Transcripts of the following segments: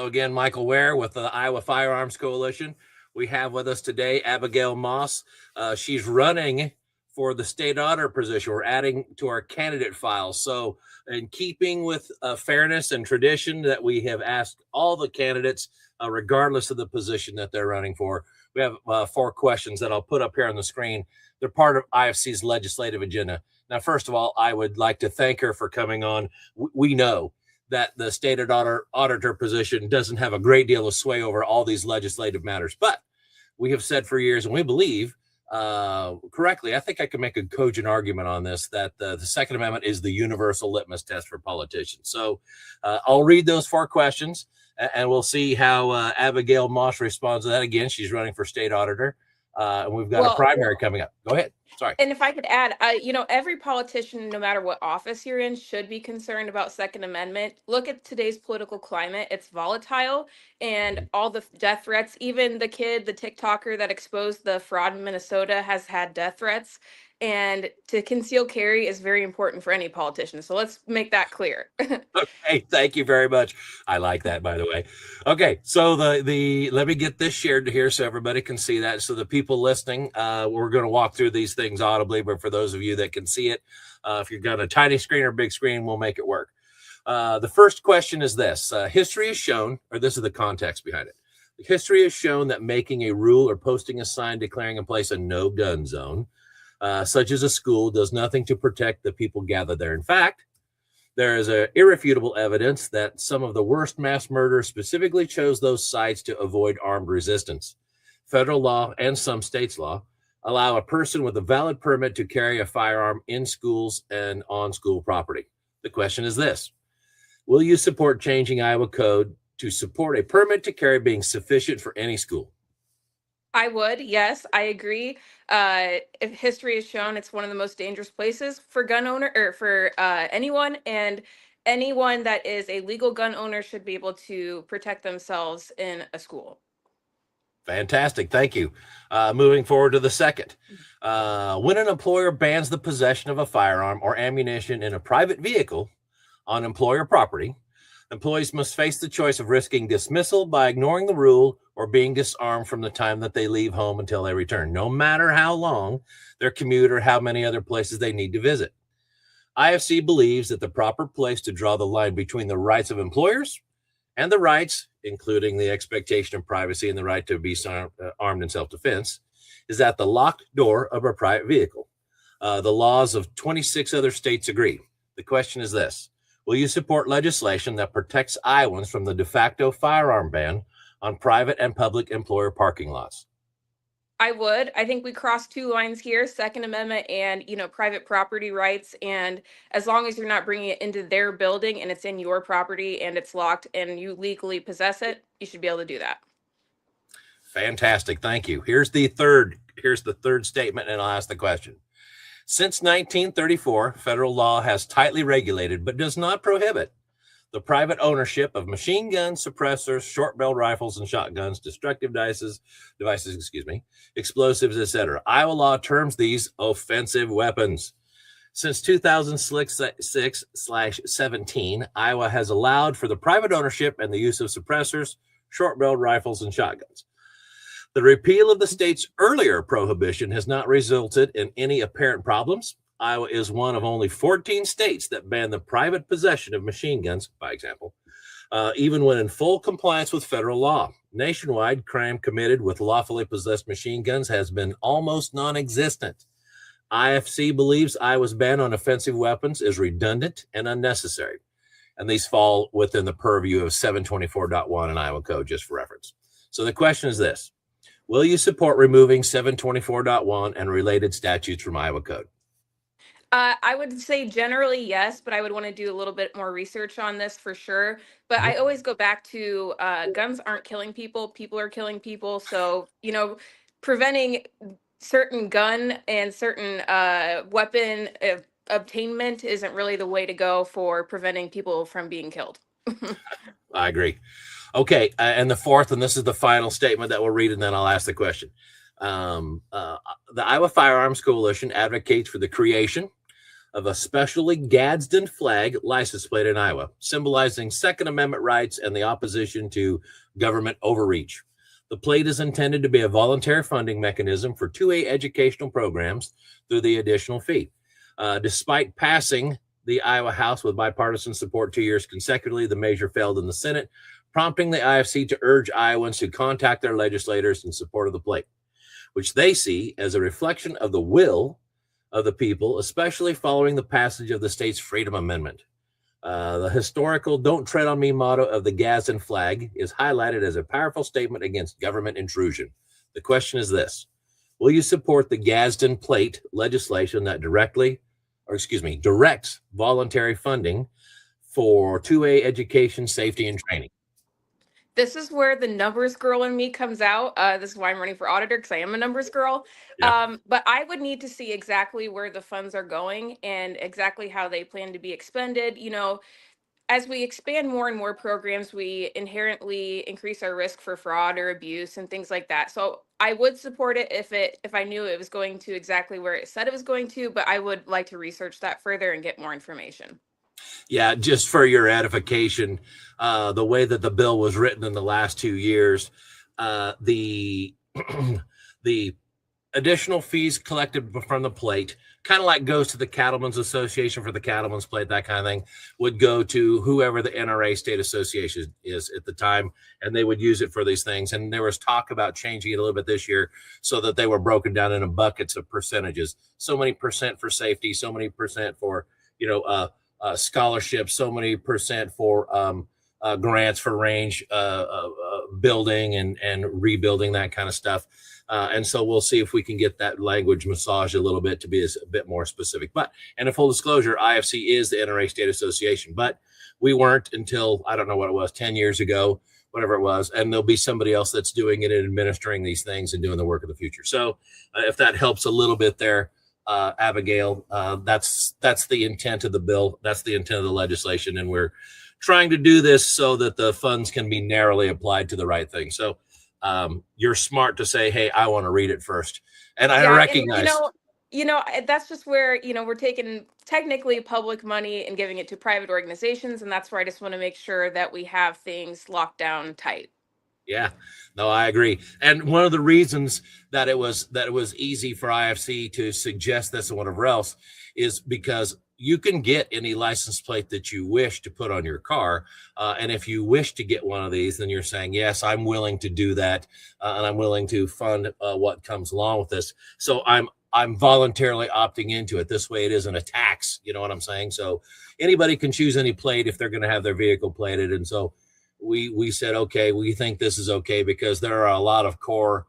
again, Michael Ware with the Iowa Firearms Coalition. We have with us today Abigail Maas. She's running for the state auditor position. We're adding to our candidate file. So in keeping with fairness and tradition that we have asked all the candidates, regardless of the position that they're running for, we have 4 questions that I'll put up here on the screen. They're part of IFC's legislative agenda. Now, first of all, I would like to thank her for coming on. We know that the state auditor position doesn't have a great deal of sway over all these legislative matters, but we have said for years, and we believe correctly, I think I can make a cogent argument on this, that the Second Amendment is the universal litmus test for politicians. So I'll read those 4 questions, and we'll see how Abigail Maas responds to that. Again, she's running for state auditor, and we've got a primary coming up. Go ahead. Sorry. And if I could add, every politician, no matter what office you're in, should be concerned about Second Amendment. Look at today's political climate. It's volatile, and all the death threats, even the TikToker that exposed the fraud in Minnesota has had death threats. And to conceal carry is very important for any politician. So let's make that clear. Okay, thank you very much. I like that, by the way. Okay, so let me get this shared here so everybody can see that. So the people listening, we're going to walk through these things audibly, but for those of you that can see it, if you've got a tiny screen or big screen, we'll make it work. The first question is this. History has shown, or this is the context behind it. History has shown that making a rule or posting a sign declaring in place a no-gun zone, such as a school, does nothing to protect the people gathered there. In fact, there is irrefutable evidence that some of the worst mass murders specifically chose those sites to avoid armed resistance. Federal law and some states' law allow a person with a valid permit to carry a firearm in schools and on school property. The question is this: will you support changing Iowa code to support a permit to carry being sufficient for any school? I would, yes, I agree. If history has shown, it's one of the most dangerous places for gun owner or for anyone, and anyone that is a legal gun owner should be able to protect themselves in a school. Fantastic. Thank you. Moving forward to the second. When an employer bans the possession of a firearm or ammunition in a private vehicle on employer property, employees must face the choice of risking dismissal by ignoring the rule or being disarmed from the time that they leave home until they return, no matter how long their commute or how many other places they need to visit. IFC believes that the proper place to draw the line between the rights of employers and the rights, including the expectation of privacy and the right to be armed in self-defense, is at the locked door of a private vehicle. The laws of 26 other states agree. The question is this: will you support legislation that protects Iowans from the de facto firearm ban on private and public employer parking lots? I would. I think we cross 2 lines here: Second Amendment and, private property rights. And as long as you're not bringing it into their building and it's in your property and it's locked and you legally possess it, you should be able to do that. Fantastic. Thank you. Here's the third statement, and I'll ask the question. Since 1934, federal law has tightly regulated, but does not prohibit, the private ownership of machine guns, suppressors, short-barreled rifles and shotguns, destructive devices, explosives, etc. Iowa law terms these offensive weapons. Since 2006/17, Iowa has allowed for the private ownership and the use of suppressors, short-barreled rifles, and shotguns. The repeal of the state's earlier prohibition has not resulted in any apparent problems. Iowa is one of only 14 states that ban the private possession of machine guns, by example, even when in full compliance with federal law. Nationwide, crime committed with lawfully possessed machine guns has been almost non-existent. IFC believes Iowa's ban on offensive weapons is redundant and unnecessary, and these fall within the purview of 724.1 in Iowa Code, just for reference. So the question is this: will you support removing 724.1 and related statutes from Iowa Code? I would say generally yes, but I would want to do a little bit more research on this for sure. But I always go back to guns aren't killing people. People are killing people. So, preventing certain gun and certain weapon obtainment isn't really the way to go for preventing people from being killed. I agree. Okay. And the fourth, and this is the final statement that we'll read, and then I'll ask the question. The Iowa Firearms Coalition advocates for the creation of a specially Gadsden flag license plate in Iowa, symbolizing Second Amendment rights and the opposition to government overreach. The plate is intended to be a voluntary funding mechanism for 2A educational programs through the additional fee. Despite passing the Iowa House with bipartisan support 2 years consecutively, the measure failed in the Senate, prompting the IFC to urge Iowans to contact their legislators in support of the plate, which they see as a reflection of the will of the people, especially following the passage of the state's Freedom Amendment. The historical "Don't Tread on Me" motto of the Gadsden flag is highlighted as a powerful statement against government intrusion. The question is this: will you support the Gadsden plate legislation that directs voluntary funding for 2A education, safety, and training? This is where the numbers girl in me comes out. This is why I'm running for auditor, because I am a numbers girl. Yeah. But I would need to see exactly where the funds are going and exactly how they plan to be expended. As we expand more and more programs, we inherently increase our risk for fraud or abuse and things like that. So I would support it if I knew it was going to exactly where it said it was going to, but I would like to research that further and get more information. Yeah, just for your edification, the way that the bill was written in the last 2 years, the the additional fees collected from the plate, kind of like goes to the Cattlemen's Association for the Cattlemen's Plate, that kind of thing, would go to whoever the NRA state association is at the time, and they would use it for these things. And there was talk about changing it a little bit this year so that they were broken down into buckets of percentages. So many percent for safety, so many percent for, scholarships, so many percent for grants for range building and rebuilding, that kind of stuff. And so we'll see if we can get that language massaged a little bit to be a bit more specific. And in full disclosure, IFC is the NRA State Association, but we weren't until, I don't know what it was, 10 years ago, whatever it was. And there'll be somebody else that's doing it and administering these things and doing the work of the future. So if that helps a little bit there, Abigail, that's the intent of the bill. That's the intent of the legislation. And we're trying to do this so that the funds can be narrowly applied to the right thing. So you're smart to say, hey, I want to read it first. And I recognize. That's just where, we're taking technically public money and giving it to private organizations. And that's where I just want to make sure that we have things locked down tight. Yeah, no, I agree. And one of the reasons that it was easy for IFC to suggest this and whatever else is because you can get any license plate that you wish to put on your car. And if you wish to get one of these, then you're saying, yes, I'm willing to do that. And I'm willing to fund what comes along with this. So I'm voluntarily opting into it. This way it isn't a tax. You know what I'm saying? So anybody can choose any plate if they're going to have their vehicle plated. And so we said, okay, we think this is okay because there are a lot of core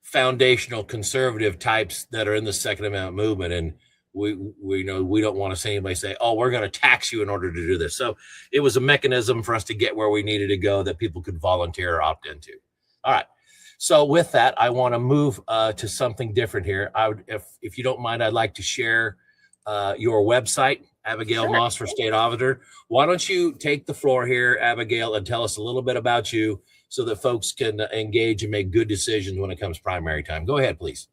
foundational conservative types that are in the Second Amendment movement. And we know we don't want to see anybody say, oh, we're going to tax you in order to do this. So it was a mechanism for us to get where we needed to go that people could volunteer or opt into. All right. So with that, I want to move to something different here. I would, if you don't mind, I'd like to share your website, Abigail Maas for State Auditor. Why don't you take the floor here, Abigail, and tell us a little bit about you so that folks can engage and make good decisions when it comes primary time. Go ahead, please.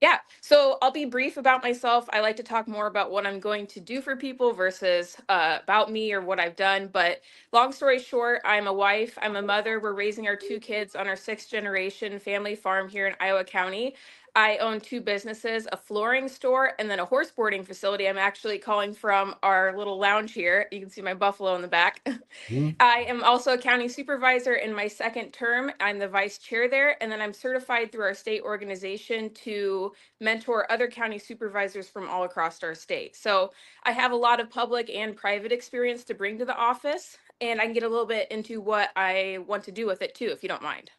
Yeah, so I'll be brief about myself. I like to talk more about what I'm going to do for people versus about me or what I've done. But long story short, I'm a wife, I'm a mother. We're raising our 2 kids on our 6th generation family farm here in Iowa County. I own 2 businesses, a flooring store and then a horse boarding facility. I'm actually calling from our little lounge here. You can see my buffalo in the back. I am also a county supervisor in my 2nd term. I'm the vice chair there. And then I'm certified through our state organization to mentor other county supervisors from all across our state. So I have a lot of public and private experience to bring to the office. And I can get a little bit into what I want to do with it too, if you don't mind.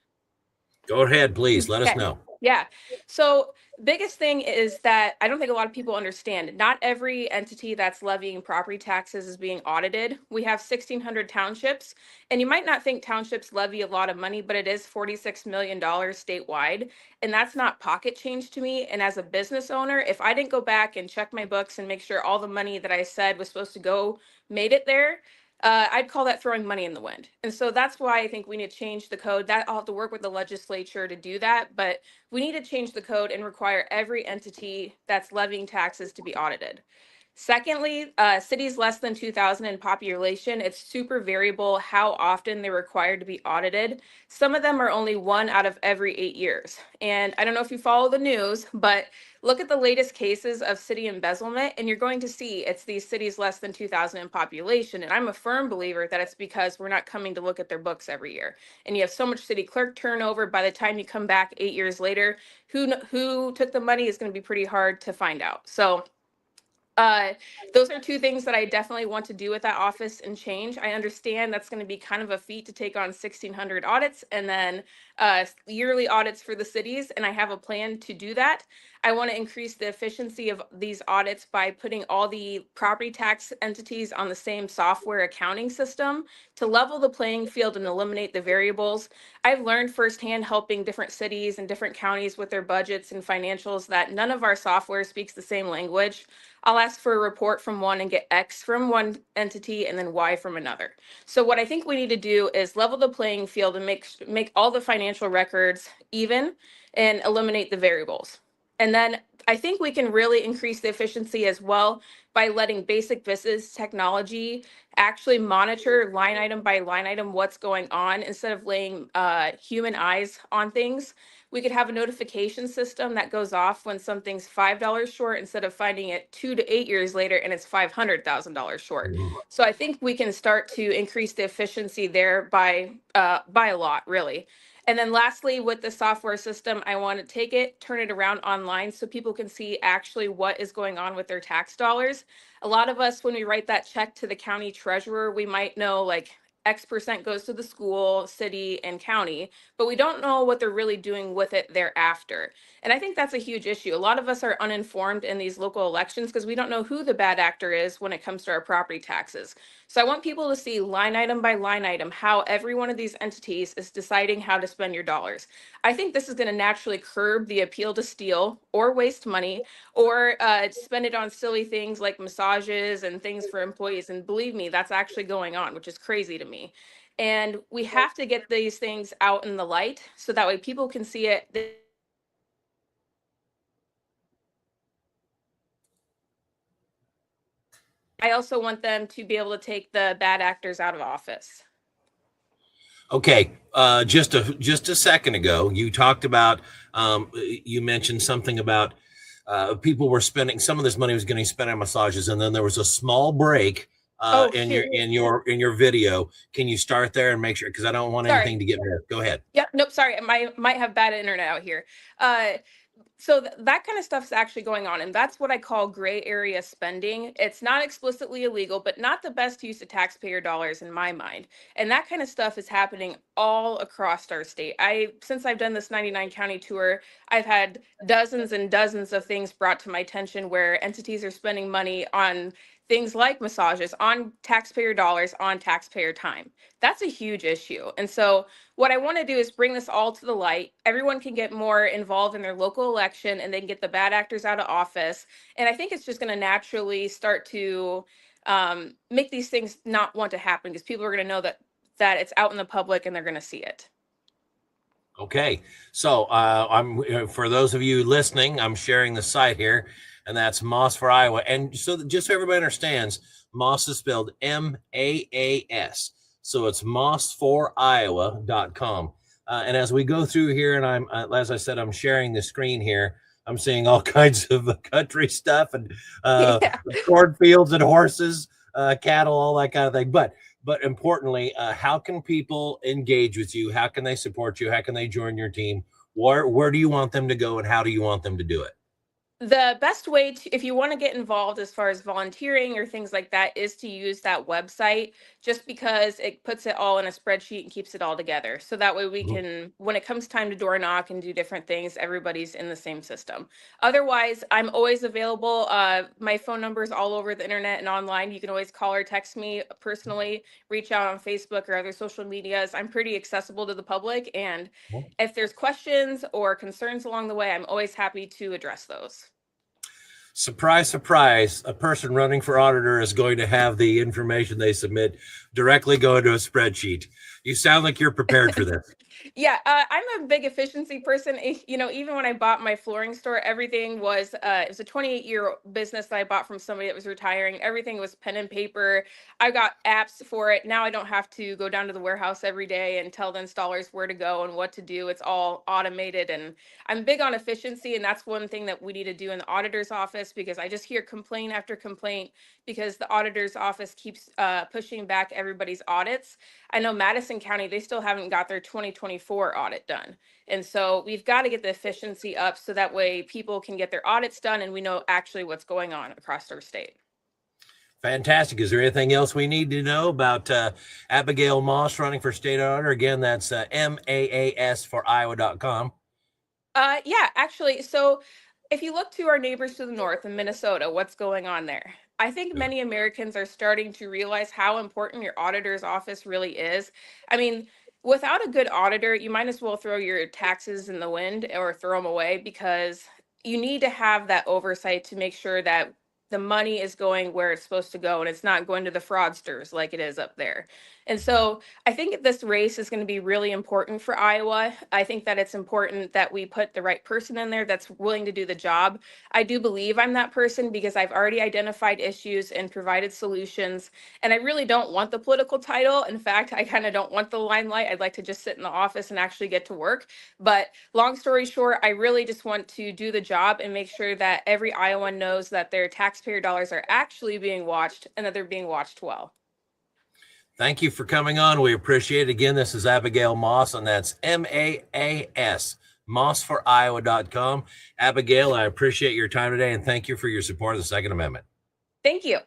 Go ahead, please. Let us know. Yeah. So biggest thing is that I don't think a lot of people understand. Not every entity that's levying property taxes is being audited. We have 1,600 townships, and you might not think townships levy a lot of money, but it is $46 million statewide, and that's not pocket change to me. And as a business owner, if I didn't go back and check my books and make sure all the money that I said was supposed to go made it there, I'd call that throwing money in the wind. And so that's why I think we need to change the code. That I'll have to work with the legislature to do that, but we need to change the code and require every entity that's levying taxes to be audited. Secondly, cities less than 2,000 in population, it's super variable how often they're required to be audited. Some of them are only 1 out of every 8 years. And I don't know if you follow the news, but look at the latest cases of city embezzlement, and you're going to see it's these cities less than 2,000 in population. And I'm a firm believer that it's because we're not coming to look at their books every year. And you have so much city clerk turnover. By the time you come back 8 years later, who took the money is going to be pretty hard to find out. So uh, those are two things that I definitely want to do with that office and change. I understand that's going to be kind of a feat to take on 1,600 audits and then yearly audits for the cities, and I have a plan to do that. I want to increase the efficiency of these audits by putting all the property tax entities on the same software accounting system to level the playing field and eliminate the variables. I've learned firsthand helping different cities and different counties with their budgets and financials that none of our software speaks the same language. I'll ask for a report from one and get X from one entity and then Y from another. So what I think we need to do is level the playing field and make all the financial records even and eliminate the variables. And then I think we can really increase the efficiency as well by letting basic business technology actually monitor line item by line item what's going on instead of laying human eyes on things. We could have a notification system that goes off when something's $5 short instead of finding it 2 to 8 years later and it's $500,000 short. So I think we can start to increase the efficiency there by a lot, really. And then lastly, with the software system, I want to take it, turn it around online so people can see actually what is going on with their tax dollars. A lot of us, when we write that check to the county treasurer, we might know like X% goes to the school, city, and county, but we don't know what they're really doing with it thereafter. And I think that's a huge issue. A lot of us are uninformed in these local elections because we don't know who the bad actor is when it comes to our property taxes. So I want people to see line item by line item how every one of these entities is deciding how to spend your dollars. I think this is going to naturally curb the appeal to steal or waste money or spend it on silly things like massages and things for employees. And believe me, that's actually going on, which is crazy to me. And we have to get these things out in the light so that way people can see it. I also want them to be able to take the bad actors out of office. Okay, just a second ago, you talked about you mentioned something about people were spending some of this money was getting spent on massages, and then there was a small break Oh, in shoot. your video. Can you start there and make sure, because I don't want Sorry. anything to get missed. Go ahead. Yep. Nope. Sorry. I might have bad internet out here. So that kind of stuff is actually going on, and that's what I call gray area spending. It's not explicitly illegal, but not the best use of taxpayer dollars in my mind. And that kind of stuff is happening all across our state. Since I've done this 99 county tour, I've had dozens and dozens of things brought to my attention where entities are spending money on things like massages, on taxpayer dollars, on taxpayer time. That's a huge issue. And so what I want to do is bring this all to the light. Everyone can get more involved in their local election and they can get the bad actors out of office. And I think it's just going to naturally start to make these things not want to happen because people are going to know that it's out in the public and they're going to see it. Okay, so I'm for those of you listening, I'm sharing the site here, and that's Maas for Iowa. And so just so everybody understands, Maas is spelled MAAS. So it's mossforiowa.com. And as we go through here, and I'm as I said, I'm sharing the screen here. I'm seeing all kinds of country stuff and Yeah. cornfields and horses, cattle, all that kind of thing. But importantly, how can people engage with you? How can they support you? How can they join your team? Where do you want them to go, and how do you want them to do it? The best way to, if you want to get involved as far as volunteering or things like that, is to use that website just because it puts it all in a spreadsheet and keeps it all together. So that way we can, when it comes time to door knock and do different things, everybody's in the same system. Otherwise, I'm always available. My phone number is all over the internet and online. You can always call or text me personally, reach out on Facebook or other social medias. I'm pretty accessible to the public. And if there's questions or concerns along the way, I'm always happy to address those. Surprise, surprise, a person running for auditor is going to have the information they submit directly go into a spreadsheet. You sound like you're prepared for this. Yeah, I'm a big efficiency person. You know, even when I bought my flooring store, everything was it was a 28-year business that I bought from somebody that was retiring. Everything was pen and paper. I got apps for it. Now I don't have to go down to the warehouse every day and tell the installers where to go and what to do. It's all automated, and I'm big on efficiency, and that's one thing that we need to do in the auditor's office, because I just hear complaint after complaint because the auditor's office keeps pushing back everybody's audits. I know Madison County, they still haven't got their 2024 audit done. And so we've got to get the efficiency up so that way people can get their audits done and we know actually what's going on across our state. Fantastic. Is there anything else we need to know about Abigail Maas running for state auditor? Again, that's MAAS for Iowa.com. Yeah, actually, so if you look to our neighbors to the north in Minnesota, what's going on there? I think many Americans are starting to realize how important your auditor's office really is. I mean, without a good auditor, you might as well throw your taxes in the wind or throw them away, because you need to have that oversight to make sure that the money is going where it's supposed to go and it's not going to the fraudsters like it is up there. And so I think this race is going to be really important for Iowa. I think that it's important that we put the right person in there that's willing to do the job. I do believe I'm that person because I've already identified issues and provided solutions. And I really don't want the political title. In fact, I kind of don't want the limelight. I'd like to just sit in the office and actually get to work. But long story short, I really just want to do the job and make sure that every Iowan knows that their taxpayer dollars are actually being watched and that they're being watched well. Thank you for coming on. We appreciate it. Again, this is Abigail Maas, and that's MAAS, MaasForIowa.com. Abigail, I appreciate your time today, and thank you for your support of the Second Amendment. Thank you.